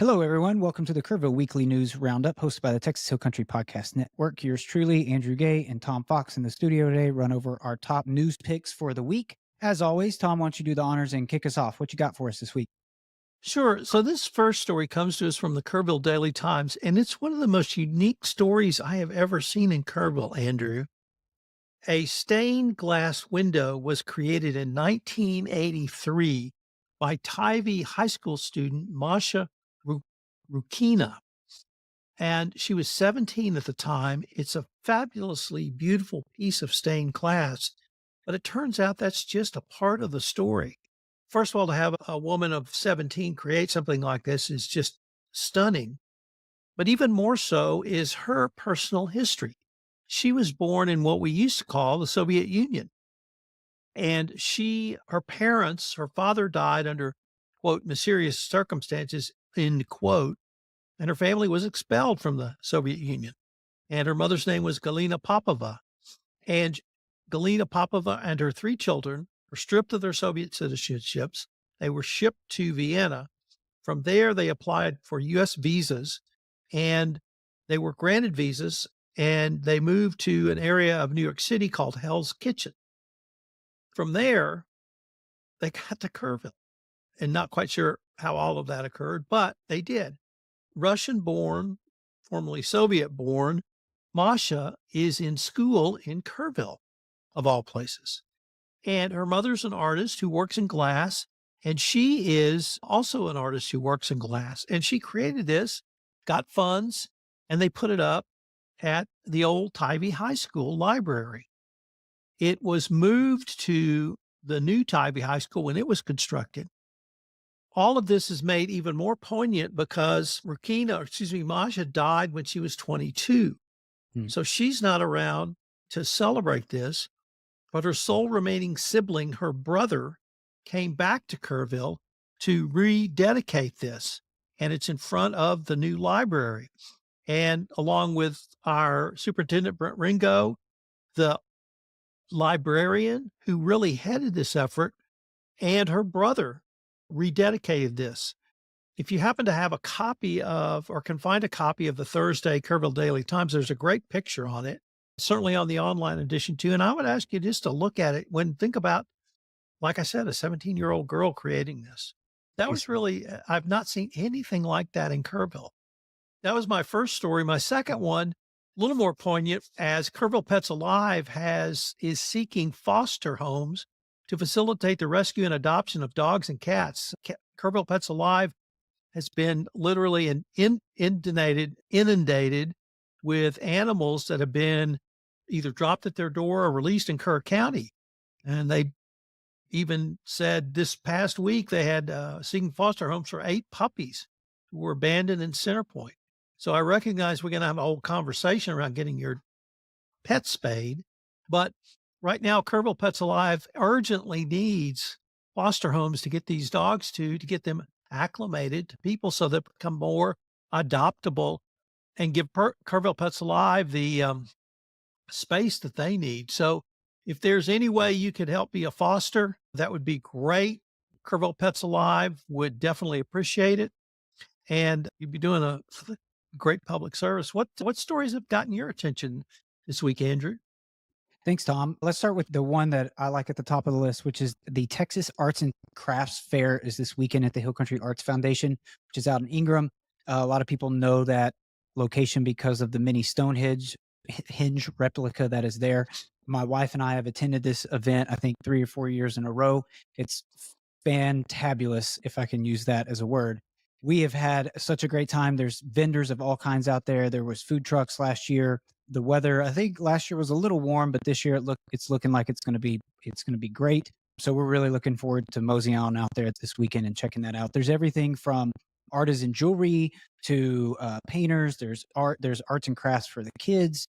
Hello, everyone. Welcome to the Kerrville Weekly News Roundup, hosted by the Texas Hill Country Podcast Network. Yours truly, Andrew Gay and Tom Fox in the studio today, run over our top news picks for the week. As always, Tom, why don't you do the honors and kick us off? What you got for us this week? Sure. So this first story comes to us from the Kerrville Daily Times, and it's one of the most unique stories I have ever seen in Kerrville, Andrew. A stained glass window was created in 1983 by Tivy high school student Masha Ru- Rukina, and she was 17 at the time. It's a fabulously beautiful piece of stained glass, but it turns out that's just a part of the story. First of all, to have a woman of 17 create something like this is just stunning. But even more so is her personal history. She was born in what we used to call the Soviet Union. And her parents, her father died under, quote, mysterious circumstances, end quote, and her family was expelled from the Soviet Union. And her mother's name was Galina Popova. And Galina Popova and her three children were stripped of their Soviet citizenships. They were shipped to Vienna. From there, they applied for U.S. visas and they were granted visas, and they moved to an area of New York City called Hell's Kitchen. From there, they got to Kerrville, and not quite sure how all of that occurred, but they did. Russian born, formerly Soviet born, Masha is in school in Kerrville, of all places. And her mother's an artist who works in glass, and she is also an artist who works in glass. And she created this, got funds, and they put it up at the old Tivy High School library. It was moved to the new Tivy High School when it was constructed. All of this is made even more poignant because Masha died when she was 22. Hmm. So she's not around to celebrate this, but her sole remaining sibling, her brother, came back to Kerrville to rededicate this. And it's in front of the new library. And along with our superintendent, Brent Ringo, the librarian who really headed this effort, and her brother rededicated this. If you happen to have a copy of, or can find a copy of the Thursday Kerrville Daily Times, there's a great picture on it, certainly on the online edition too. And I would ask you just to look at it think about, like I said, a 17-year-old girl creating this. That was really, I've not seen anything like that in Kerrville. That was my first story. My second one, a little more poignant, as Kerrville Pets Alive is seeking foster homes to facilitate the rescue and adoption of dogs and cats. Kerrville Pets Alive has been literally inundated with animals that have been either dropped at their door or released in Kerr County. And they even said this past week they had seeking foster homes for 8 puppies who were abandoned in Center Point. So I recognize we're going to have a whole conversation around getting your pet spayed, but right now Kerrville Pets Alive urgently needs foster homes to get these dogs to get them acclimated to people so they become more adoptable and give Kerrville Pets Alive the space that they need. So if there's any way you could help be a foster, that would be great. Kerrville Pets Alive would definitely appreciate it. And you'd be doing a great public service. What stories have gotten your attention this week, Andrew? Thanks, Tom. Let's start with the one that I like at the top of the list, which is the Texas Arts and Crafts Fair is this weekend at the Hill Country Arts Foundation, which is out in Ingram. A lot of people know that location because of the mini Stonehenge hinge replica that is there. My wife and I have attended this event, I think 3 or 4 years in a row. It's fantabulous, if I can use that as a word. We have had such a great time. There's vendors of all kinds out there. There was food trucks last year. The weather, I think last year was a little warm, but this year it's looking like it's going to be great. So we're really looking forward to moseying on out there this weekend and checking that out. There's everything from artisan jewelry to painters. There's arts and crafts for the kids.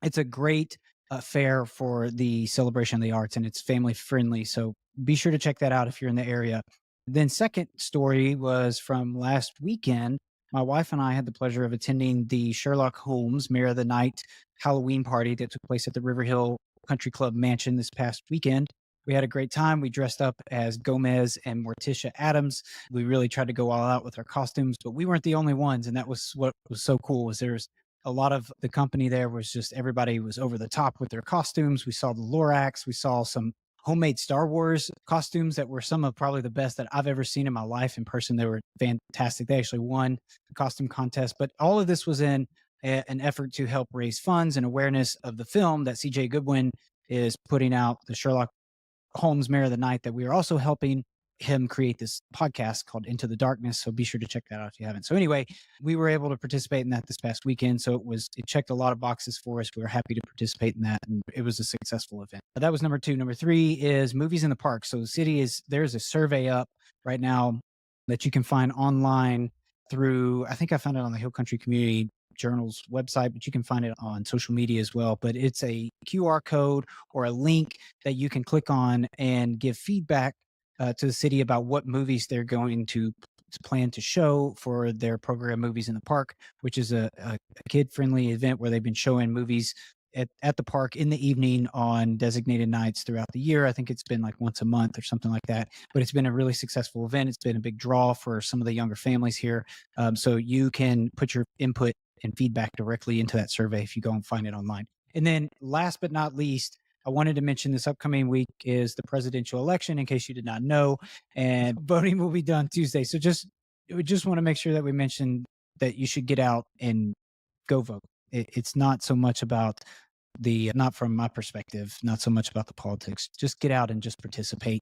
It's a great fair for the celebration of the arts, and it's family friendly. So be sure to check that out if you're in the area. Then second story was from last weekend. My wife and I had the pleasure of attending the Sherlock Holmes Mayor of the Night Halloween party that took place at the River Hill Country Club Mansion this past weekend. We had a great time. We dressed up as Gomez and Morticia Adams. We really tried to go all out with our costumes, but we weren't the only ones. And that was what was so cool was there's a lot of the company there was just everybody was over the top with their costumes. We saw the Lorax. We saw some homemade Star Wars costumes that were some of probably the best that I've ever seen in my life in person. They were fantastic. They actually won the costume contest, but all of this was in an effort to help raise funds and awareness of the film that CJ Goodwin is putting out, the Sherlock Holmes Mayor of the Night, that we are also helping him create this podcast called Into the Darkness. So be sure to check that out if you haven't. So anyway, we were able to participate in that this past weekend. So it checked a lot of boxes for us. We were happy to participate in that, and it was a successful event. But that was number two. Number three is movies in the park. So the city there's a survey up right now that you can find online through, I think I found it on the Hill Country Community Journal's website, but you can find it on social media as well. But it's a QR code or a link that you can click on and give feedback to the city about what movies they're going to plan to show for their program Movies in the Park, which is a kid-friendly event where they've been showing movies at the park in the evening on designated nights throughout the year. I think it's been like once a month or something like that, but it's been a really successful event. It's been a big draw for some of the younger families here. So you can put your input and feedback directly into that survey if you go and find it online. And then last but not least, I wanted to mention this upcoming week is the presidential election, in case you did not know, and voting will be done Tuesday. So we just want to make sure that we mention that you should get out and go vote. It's not so much about not from my perspective, not so much about the politics. Just get out and just participate.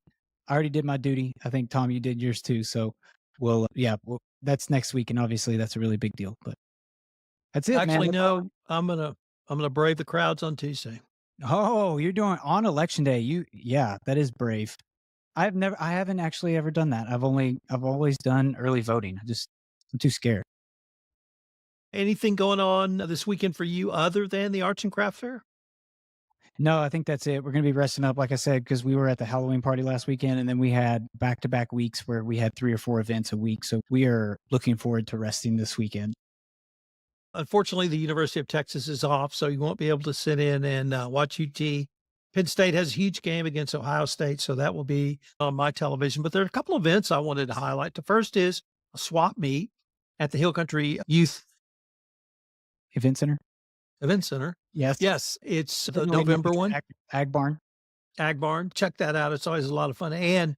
I already did my duty. I think Tom, you did yours too. So that's next week, and obviously that's a really big deal. But that's it, man. Actually, no, I'm gonna brave the crowds on Tuesday. Oh, you're doing on election day. Yeah, that is brave. I haven't actually ever done that. I've always done early voting. I'm too scared. Anything going on this weekend for you other than the arts and craft fair? No, I think that's it. We're going to be resting up, like I said, because we were at the Halloween party last weekend, and then we had back-to-back weeks where we had 3 or 4 events a week. So we are looking forward to resting this weekend. Unfortunately, the University of Texas is off, so you won't be able to sit in and watch UT. Penn State has a huge game against Ohio State, so that will be on my television. But there are a couple of events I wanted to highlight. The first is a swap meet at the Hill Country Youth Event center? Event Center. Yes. Yes, it's the Didn't we move November it to one. Ag Barn. Ag Barn. Check that out. It's always a lot of fun. And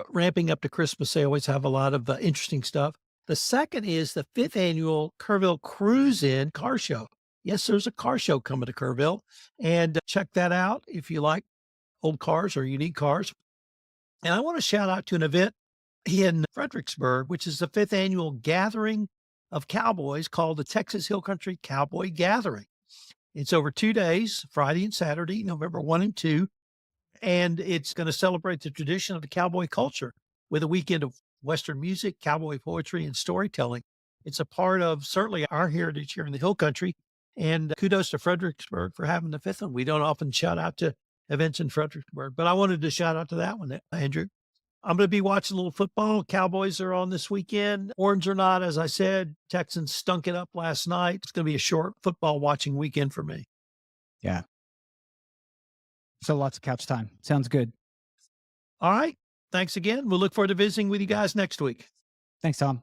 ramping up to Christmas, they always have a lot of interesting stuff. The second is the 5th annual Kerrville Cruise In Car Show. Yes, there's a car show coming to Kerrville, and check that out if you like old cars or unique cars. And I want to shout out to an event in Fredericksburg, which is the 5th annual gathering of cowboys called the Texas Hill Country Cowboy Gathering. It's over 2 days, Friday and Saturday, November 1 and 2. And it's going to celebrate the tradition of the cowboy culture with a weekend of Western music, cowboy poetry, and storytelling. It's a part of certainly our heritage here in the Hill Country. And kudos to Fredericksburg for having the 5th one. We don't often shout out to events in Fredericksburg, but I wanted to shout out to that one, Andrew. I'm going to be watching a little football. Cowboys are on this weekend. Orange or not, as I said, Texans stunk it up last night. It's going to be a short football watching weekend for me. Yeah. So lots of couch time. Sounds good. All right. Thanks again. We'll look forward to visiting with you guys next week. Thanks, Tom.